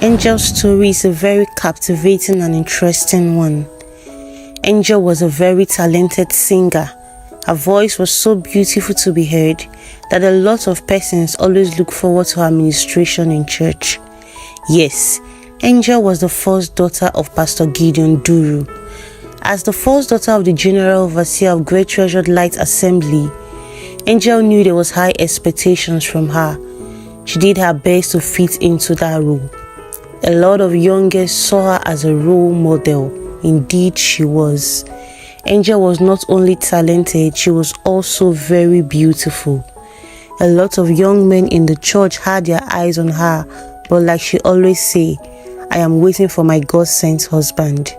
Angel's story is a very captivating and interesting one. Angel was a very talented singer. Her voice was so beautiful to be heard that a lot of persons always look forward to her ministration in church. Yes, Angel was the first daughter of Pastor Gideon Duru. As the first daughter of the General Overseer of Great Treasured Light Assembly, Angel knew there was high expectations from her. She did her best to fit into that role. A lot of young girls saw her as a role model. Indeed, she was. Angel was not only talented, she was also very beautiful. A lot of young men in the church had their eyes on her, but like she always say, I am waiting for my God-sent husband.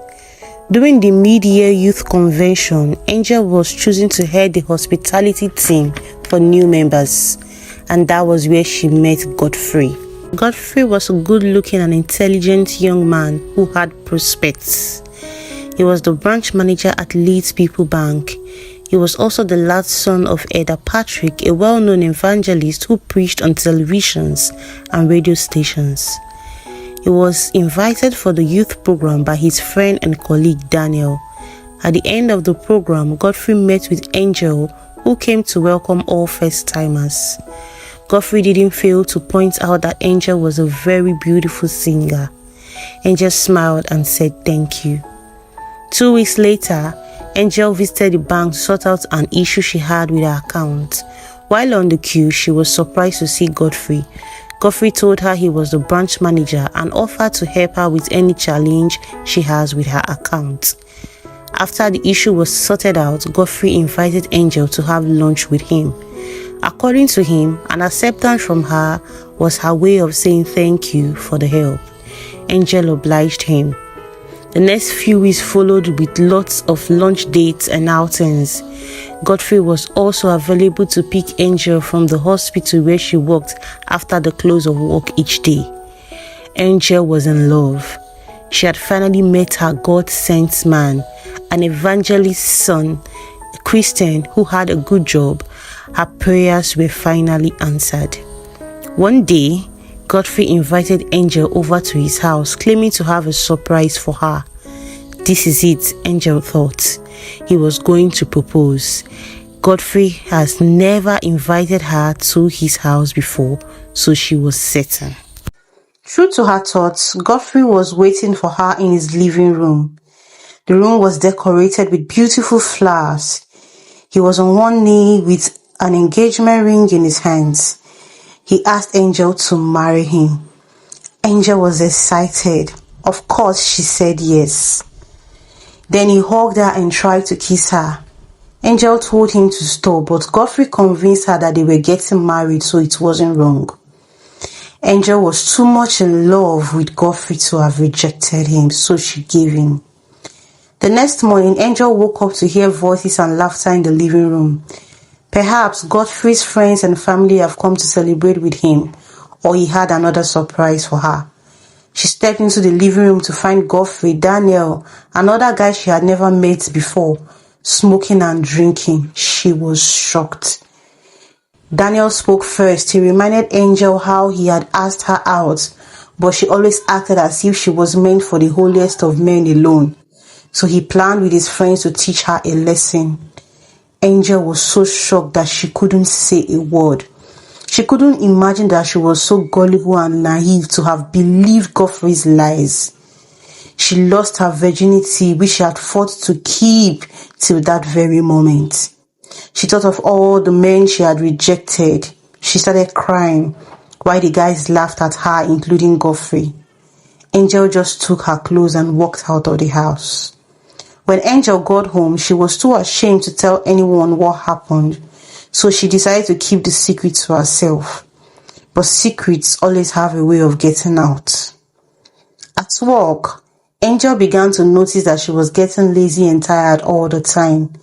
During the mid-year youth convention, Angel was chosen to head the hospitality team for new members, and that was where she met Godfrey. Godfrey was a good-looking and intelligent young man who had prospects. He was the branch manager at Leeds People Bank. He was also the last son of Elder Patrick, a well-known evangelist who preached on televisions and radio stations. He was invited for the youth program by his friend and colleague Daniel. At the end of the program, Godfrey met with Angel, who came to welcome all first-timers. Godfrey didn't fail to point out that Angel was a very beautiful singer. Angel smiled and said thank you. 2 weeks later, Angel visited the bank to sort out an issue she had with her account. While on the queue, she was surprised to see Godfrey. Godfrey told her he was the branch manager and offered to help her with any challenge she has with her account. After the issue was sorted out, Godfrey invited Angel to have lunch with him. According to him, an acceptance from her was her way of saying thank you for the help. Angel obliged him. The next few weeks followed with lots of lunch dates and outings. Godfrey was also available to pick Angel from the hospital where she worked after the close of work each day. Angel was in love. She had finally met her God-sent man, an evangelist's son, a Christian who had a good job. Her prayers were finally answered. One day, Godfrey invited Angel over to his house, claiming to have a surprise for her. This is it, Angel thought. He was going to propose. Godfrey has never invited her to his house before, so she was certain. True to her thoughts, Godfrey was waiting for her in his living room. The room was decorated with beautiful flowers. He was on one knee with an engagement ring in his hands. He asked Angel to marry him. Angel was excited. Of course, she said yes. Then he hugged her and tried to kiss her. Angel told him to stop, but Godfrey convinced her that they were getting married, so it wasn't wrong. Angel was too much in love with Godfrey to have rejected him, so she gave in. The next morning, Angel woke up to hear voices and laughter in the living room. Perhaps Godfrey's friends and family have come to celebrate with him, or he had another surprise for her. She stepped into the living room to find Godfrey, Daniel, another guy she had never met before, smoking and drinking. She was shocked. Daniel spoke first. He reminded Angel how he had asked her out, but she always acted as if she was meant for the holiest of men alone. So he planned with his friends to teach her a lesson. Angel was so shocked that she couldn't say a word. She couldn't imagine that she was so gullible and naive to have believed Godfrey's lies. She lost her virginity, which she had fought to keep till that very moment. She thought of all the men she had rejected. She started crying while the guys laughed at her, including Godfrey. Angel just took her clothes and walked out of the house. When Angel got home, she was too ashamed to tell anyone what happened, so she decided to keep the secret to herself. But secrets always have a way of getting out. At work, Angel began to notice that she was getting lazy and tired all the time.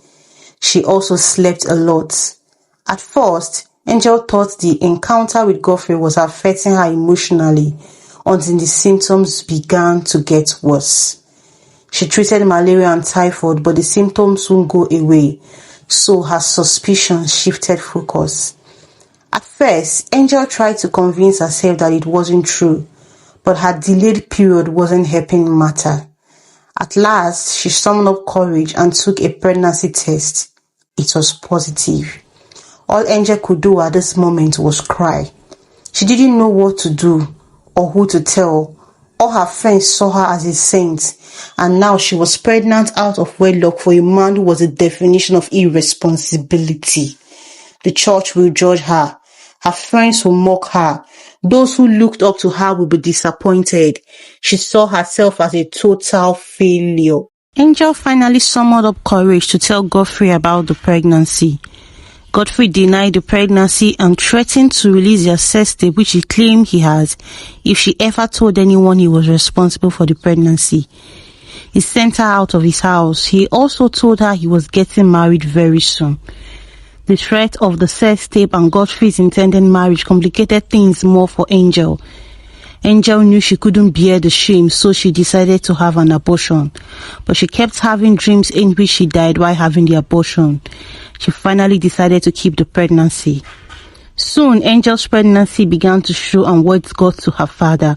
She also slept a lot. At first, Angel thought the encounter with Godfrey was affecting her emotionally until the symptoms began to get worse. She treated malaria and typhoid, but the symptoms wouldn't go away, so her suspicion shifted focus. At first, Angel tried to convince herself that it wasn't true, but her delayed period wasn't helping matter. At last, she summoned up courage and took a pregnancy test. It was positive. All Angel could do at this moment was cry. She didn't know what to do or who to tell. All her friends saw her as a saint, and now she was pregnant out of wedlock for a man who was the definition of irresponsibility. The church will judge her. Her friends will mock her. Those who looked up to her will be disappointed. She saw herself as a total failure. Angel finally summoned up courage to tell Godfrey about the pregnancy. Godfrey denied the pregnancy and threatened to release the sex tape which he claimed he has if she ever told anyone he was responsible for the pregnancy. He sent her out of his house. He also told her he was getting married very soon. The threat of the sex tape and Godfrey's intended marriage complicated things more for Angel. Angel knew she couldn't bear the shame, so she decided to have an abortion. But she kept having dreams in which she died while having the abortion. She finally decided to keep the pregnancy. Soon, Angel's pregnancy began to show and words got to her father.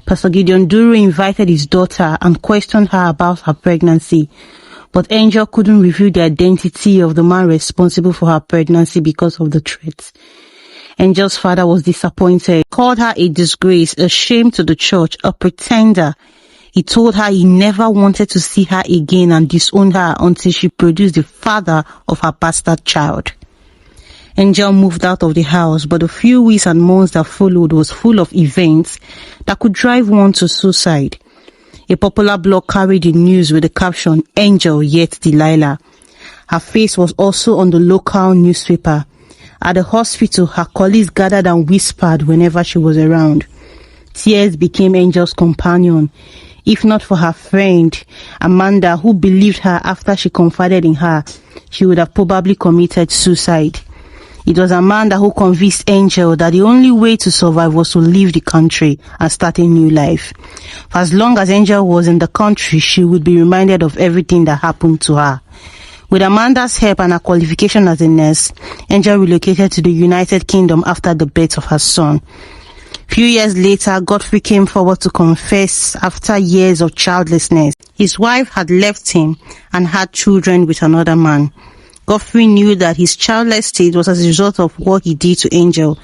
Pastor Gideon Duru invited his daughter and questioned her about her pregnancy. But Angel couldn't reveal the identity of the man responsible for her pregnancy because of the threats. Angel's father was disappointed. He called her a disgrace, a shame to the church, a pretender. He told her he never wanted to see her again and disowned her until she produced the father of her bastard child. Angel moved out of the house, but the few weeks and months that followed was full of events that could drive one to suicide. A popular blog carried the news with the caption, "Angel yet Delilah." Her face was also on the local newspaper. At the hospital, her colleagues gathered and whispered whenever she was around. Tears became Angel's companion. If not for her friend, Amanda, who believed her after she confided in her, she would have probably committed suicide. It was Amanda who convinced Angel that the only way to survive was to leave the country and start a new life. For as long as Angel was in the country, she would be reminded of everything that happened to her. With Amanda's help and her qualification as a nurse, Angel relocated to the United Kingdom after the birth of her son. Few years later, Godfrey came forward to confess after years of childlessness. His wife had left him and had children with another man. Godfrey knew that his childless state was as a result of what he did to Angel,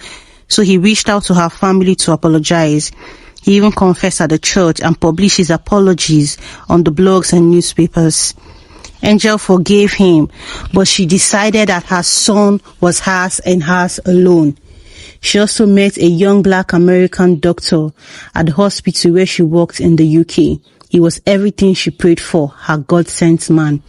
so he reached out to her family to apologize. He even confessed at the church and published his apologies on the blogs and newspapers. Angel forgave him, but she decided that her son was hers and hers alone. She also met a young black American doctor at the hospital where she worked in the UK. He was everything she prayed for, her God-sent man.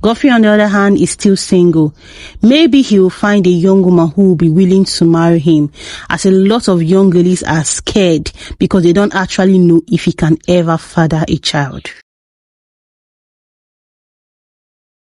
Godfrey, on the other hand, is still single. Maybe he will find a young woman who will be willing to marry him, as a lot of young ladies are scared because they don't actually know if he can ever father a child.